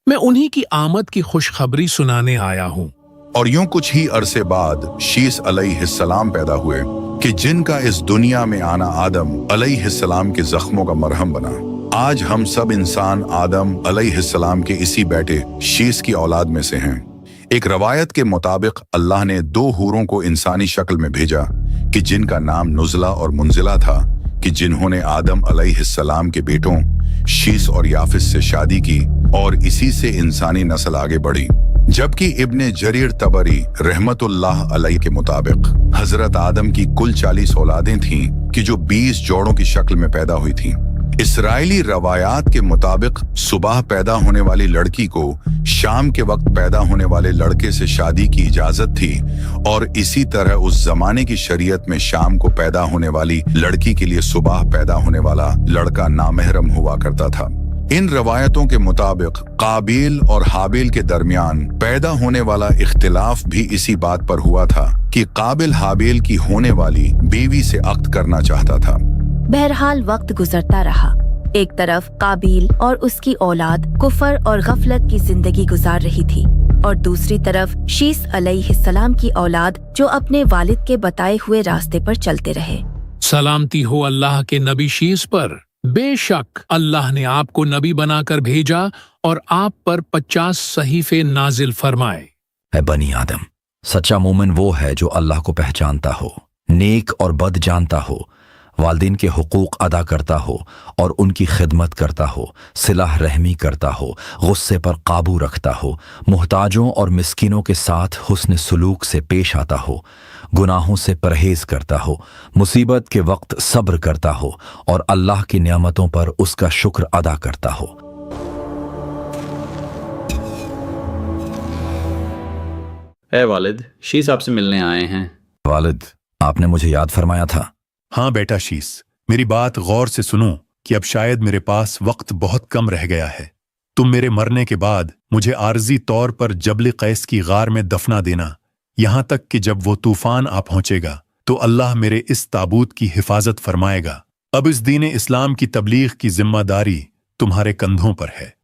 मैं उन्हीं की आमद की खुशखबरी सुनाने आया हूँ। और यूं कुछ ही अरसे बाद शीस अलैहिस्सलाम पैदा हुए कि जिनका इस दुनिया में आना आदम अलैहिस्सलाम के जख्मों का मरहम बना। आज हम सब इंसान आदम अलैहिस्सलाम के इसी बेटे शीस की औलाद में से हैं। एक रवायत के मुताबिक अल्लाह ने 2 हूरों को इंसानी शक्ल में भेजा कि जिनका नाम नुज़ला और मुंजिला था, कि जिन्होंने आदम अलैहिस्सलाम के बेटों शीस और याफिस से शादी की और इसी से इंसानी नस्ल आगे बढ़ी। जबकि इब्ने जरीर तबरी रहमतुल्लाह अलैह के मुताबिक हजरत आदम की कुल 40 औलादें थीं कि जो 20 जोड़ों की शक्ल में पैदा हुई थीं। इसराइली रवायात के मुताबिक सुबह पैदा होने वाली लड़की को शाम के वक्त पैदा होने वाले लड़के से शादी की इजाजत थी और इसी तरह उस जमाने की शरीयत में शाम को पैदा होने वाली लड़की के लिए सुबह पैदा होने वाला लड़का नामहरम हुआ करता था। इन रवायतों के मुताबिक काबिल और हाबिल के दरमियान पैदा होने वाला इख्तिलाफ भी इसी बात पर हुआ था कि काबिल हाबिल की होने वाली बीवी से अक्द करना चाहता था। बहरहाल वक्त गुजरता रहा। एक तरफ काबिल और उसकी औलाद कुफर और गफलत की जिंदगी गुजार रही थी और दूसरी तरफ शीस अलैहिस्सलाम की औलाद जो अपने वालिद के बताए हुए रास्ते पर चलते रहे। सलामती हो अल्लाह के नबी शीस पर। बेशक अल्लाह ने आपको नबी बनाकर भेजा और आप पर 50 सहीफे नाजिल फरमाए। है बनी आदम, सच्चा मोमिन वो है जो अल्लाह को पहचानता हो, नेक और बद जानता हो, वालिदैन के हुकूक अदा करता हो और उनकी खिदमत करता हो, सिलाह रहमी करता हो, गुस्से पर काबू रखता हो, मुहताजों और मिस्किनों के साथ हुस्न सलूक से पेश आता हो, गुनाहों से परहेज करता हो, मुसीबत के वक्त सब्र करता हो और अल्लाह की नियामतों पर उसका शुक्र अदा करता हो। ए वालिद, शीस आपसे मिलने आए हैं। वालिद, आपने मुझे याद फरमाया था। हाँ बेटा शीस, मेरी बात गौर से सुनो कि अब शायद मेरे पास वक्त बहुत कम रह गया है। तुम मेरे मरने के बाद मुझे आर्जी तौर पर जबल कैस की गार में दफना देना, यहाँ तक कि जब वो तूफान आ पहुंचेगा तो अल्लाह मेरे इस ताबूत की हिफाजत फरमाएगा। अब इस दीन इस्लाम की तबलीग की जिम्मेदारी तुम्हारे कंधों पर है।